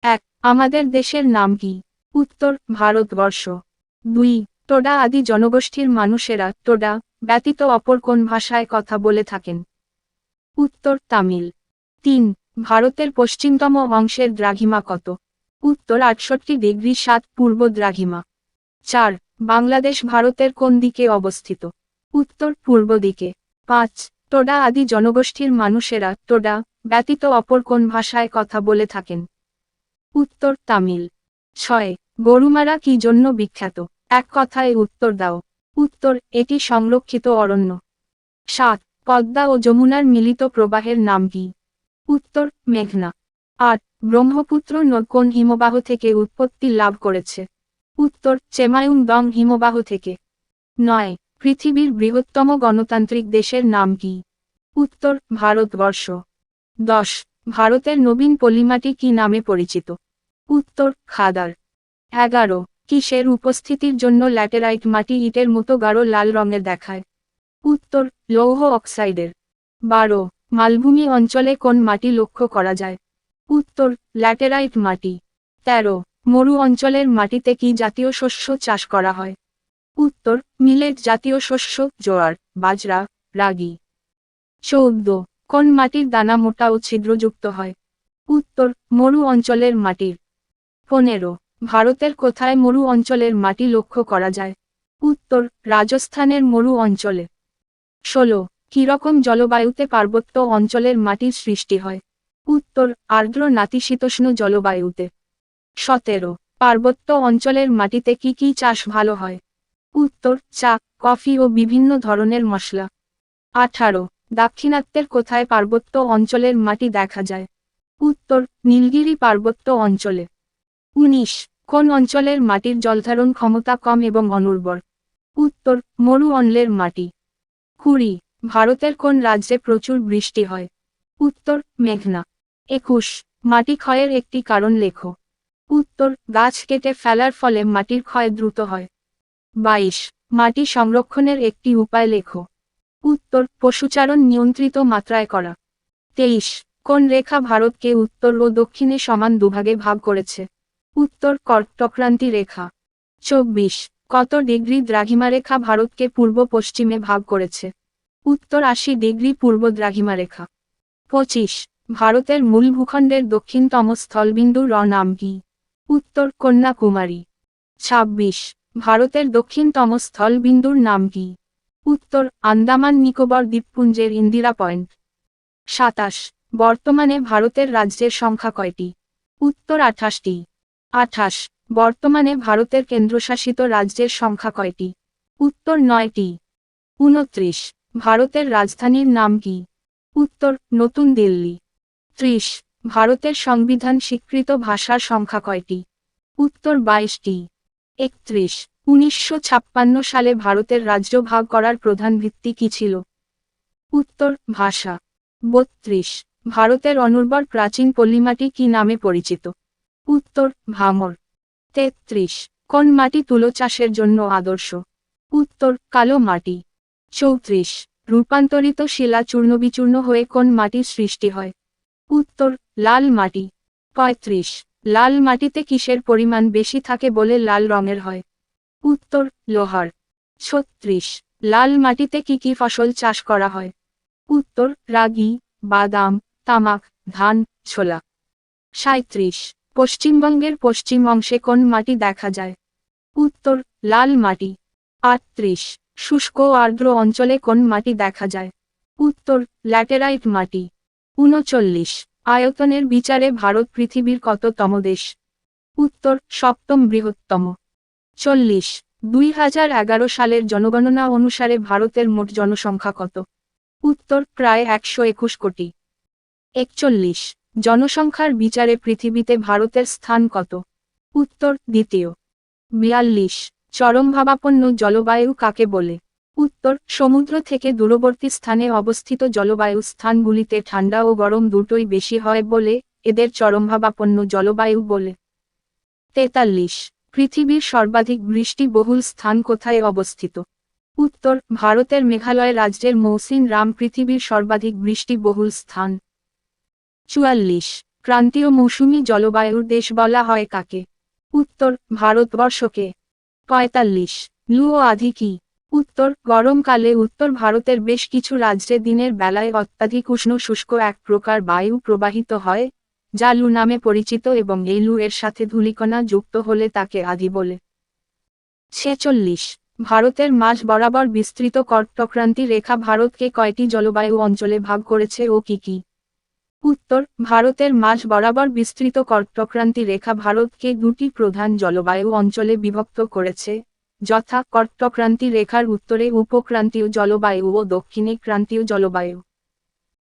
এক। আমাদের দেশের নাম কি? উত্তর, ভারতবর্ষ। 2। টোডা আদি জনগোষ্ঠীর মানুষেরা টোডা ব্যতীত অপর কোন ভাষায় কথা বলে থাকেন? উত্তর, তামিল। 3। ভারতের পশ্চিমতম অংশের দ্রাঘিমা কত? উত্তর, 68°7 পূর্ব দ্রাঘিমা। 4। বাংলাদেশ ভারতের কোন দিকে অবস্থিত? উত্তর, পূর্ব দিকে। 5। টোডা আদি জনগোষ্ঠীর মানুষেরা টোডা ব্যতীত অপর কোন ভাষায় কথা বলে থাকেন? উত্তর, তামিল। 6। গরুমারা কি জন্য বিখ্যাত? এক কথায় উত্তর দাও। উত্তর, এটি সংরক্ষিত অরণ্য। 7। পদ্মা ও যমুনার মিলিত প্রবাহের নাম কি? উত্তর, মেঘনা। 8। ব্রহ্মপুত্র নদ কোন হিমবাহ থেকে উৎপত্তি লাভ করেছে? উত্তর, চেমায়ুংদং হিমবাহ থেকে। 9। পৃথিবীর বৃহত্তম গণতান্ত্রিক দেশের নাম কি? উত্তর, ভারতবর্ষ। 10। ভারতের নবীন পলিমাটি কি নামে পরিচিত? উত্তর, খাদার। 11। কিসের উপস্থিতির জন্য ল্যাটেরাইট মাটি ইটের মতো গাঢ় লাল রঙের দেখায়? উত্তর, লৌহ অক্সাইডের। 12। মালভূমি অঞ্চলে কোন মাটি লক্ষ্য করা যায়? উত্তর, ল্যাটেরাইট মাটি। 13। মরু অঞ্চলের মাটিতে কি জাতীয় শস্য চাষ করা হয়? উত্তর, মিলেট জাতীয় শস্য, জোয়ার, বাজরা, রাগি। 14। কোন মাটির দানা মোটা ও ছিদ্রযুক্ত হয়? উত্তর, মরু অঞ্চলের মাটির। 15। ভারতের কোথায় মরু অঞ্চলের মাটি লক্ষ্য করা যায়? উত্তর, রাজস্থানের মরু অঞ্চলে। 16। কিরকম জলবায়ুতে পার্বত্য অঞ্চলের মাটির সৃষ্টি হয়? উত্তর, আর্দ্র নাতিশীতোষ্ণ জলবায়ুতে। 17। পার্বত্য অঞ্চলের মাটিতে কি কি চাষ ভালো হয়? উত্তর, চা, কফি ও বিভিন্ন ধরনের মশলা। 18। দাক্ষিণাত্যের কোথায় পার্বত্য অঞ্চলের মাটি দেখা যায়? উত্তর, নীলগিরি পার্বত্য অঞ্চলে। 19। কোন অঞ্চলের মাটির জলধারণ ক্ষমতা কম এবং অনুর্বর? উত্তর, মরু অঞ্চলের মাটি। 20। ভারতের কোন রাজ্যে প্রচুর বৃষ্টি হয়? উত্তর, মেঘনা। 21। মাটি ক্ষয়ের একটি কারণ লেখো। উত্তর, গাছ কেটে ফেলার ফলে মাটির ক্ষয় দ্রুত হয়। 22। মাটি সংরক্ষণের একটি উপায় লেখো। উত্তর, পশুচারণ নিয়ন্ত্রিত মাত্রায় করা। 23। কোন রেখা ভারতকে উত্তর ও দক্ষিণে সমান দুভাগে ভাগ করেছে? উত্তর, কর্কটক্রান্তি রেখা। 24। কত ডিগ্রি দ্রাঘিমারেখা ভারতকে পূর্ব পশ্চিমে ভাগ করেছে? উত্তর, 80° পূর্ব দ্রাঘিমারেখা। 25। ভারতের মূল ভূখণ্ডের দক্ষিণতম স্থলবিন্দুর নাম কি? উত্তর, কন্যাকুমারী। 26। ভারতের দক্ষিণতম স্থলবিন্দুর নাম কি? উত্তর, আন্দামান নিকোবর দ্বীপপুঞ্জের ইন্দিরা পয়েন্ট। 27। বর্তমানে ভারতের রাজ্যের সংখ্যা কয়টি? উত্তর, 28টি। 28। বর্তমানে ভারতের কেন্দ্রশাসিত রাজ্যের সংখ্যা কয়টি? উত্তর, 9টি। 29। ভারতের রাজধানীর নাম কি? উত্তর, নতুন দিল্লি। 30। ভারতের সংবিধান স্বীকৃত ভাষার সংখ্যা কয়টি? উত্তর, 22টি। 31। 1956 সালে ভারতের রাজ্য ভাগ করার প্রধান ভিত্তি কি ছিল? উত্তর, ভাষা। 32। ভারতের অনুর্বর প্রাচীন পল্লীমাটি কি নামে পরিচিত? উত্তর, ভামর। 33। কোন মাটি তুলো চাষের জন্য আদর্শ? উত্তর, কালো মাটি। 34। রূপান্তরিত শিলা চূর্ণবিচূর্ণ হয়ে কোন মাটির সৃষ্টি হয়? উত্তর, লাল মাটি। 35। লাল মাটিতে কিসের পরিমাণ বেশি থাকে বলে লাল রঙের হয়? উত্তর, লোহার। 36। লাল মাটিতে কি কি ফসল চাষ করা হয়? উত্তর, রাগি, বাদাম, তামাক, ধান, ছোলা। 37। পশ্চিমবঙ্গের পশ্চিম অংশে কোন মাটি দেখা যায়? উত্তর, লাল মাটি। 38। শুষ্ক ও আর্দ্র অঞ্চলে কোন মাটি দেখা যায়? উত্তর, ল্যাটেরাইট মাটি। 39। আয়তনের বিচারে ভারত পৃথিবীর কততম দেশ? উত্তর, সপ্তম বৃহত্তম। 40। 2011 সালের জনগণনা অনুসারে ভারতের মোট জনসংখ্যা কত? উত্তর, প্রায় 121 কোটি। 41। জনসংখ্যার বিচারে পৃথিবীতে ভারতের স্থান কত? উত্তর, দ্বিতীয়। 42। চরমভাবাপন্ন জলবায়ু কাকে বলে? উত্তর, সমুদ্র থেকে দূরবর্তী স্থানে অবস্থিত জলবায়ু স্থানগুলিতে ঠান্ডা ও গরম দুটোই বেশি হয় বলে এদের চরমভাবাপন্ন জলবায়ু বলে। 43। পৃথিবীর সর্বাধিক বৃষ্টিবহুল স্থান কোথায় অবস্থিত? উত্তর, ভারতের মেঘালয় রাজ্যের মৌসিন রাম পৃথিবীর সর্বাধিক বৃষ্টিবহুল স্থান। 44। ক্রান্তীয় মৌসুমী জলবায়ুর দেশ বলা হয় কাকে? উত্তর, ভারতবর্ষকে। ৪৫। লু ও আধি কি? উত্তর, গরমকালে উত্তর ভারতের বেশ কিছু রাজ্যে দিনের বেলায় অত্যাধিক উষ্ণ শুষ্ক এক প্রকার বায়ু প্রবাহিত হয়, যা লু নামে পরিচিত এবং এই লু এর সাথে ধূলিকণা যুক্ত হলে তাকে আধি বলে। ৪৬। ভারতের মাঝ বরাবর বিস্তৃত কর্কটক্রান্তি রেখা ভারতকে কয়টি জলবায়ু অঞ্চলে ভাগ করেছে ও কি কি? উত্তর, ভারতের মাঝ বরাবর বিস্তৃত কর্কটক্রান্তি রেখা ভারতকে দুটি প্রধান জলবায়ু অঞ্চলে বিভক্ত করেছে, যথা কর্কটক্রান্তি রেখার উত্তরে উপক্রান্তীয় জলবায়ু ও দক্ষিণে ক্রান্তীয় জলবায়ু।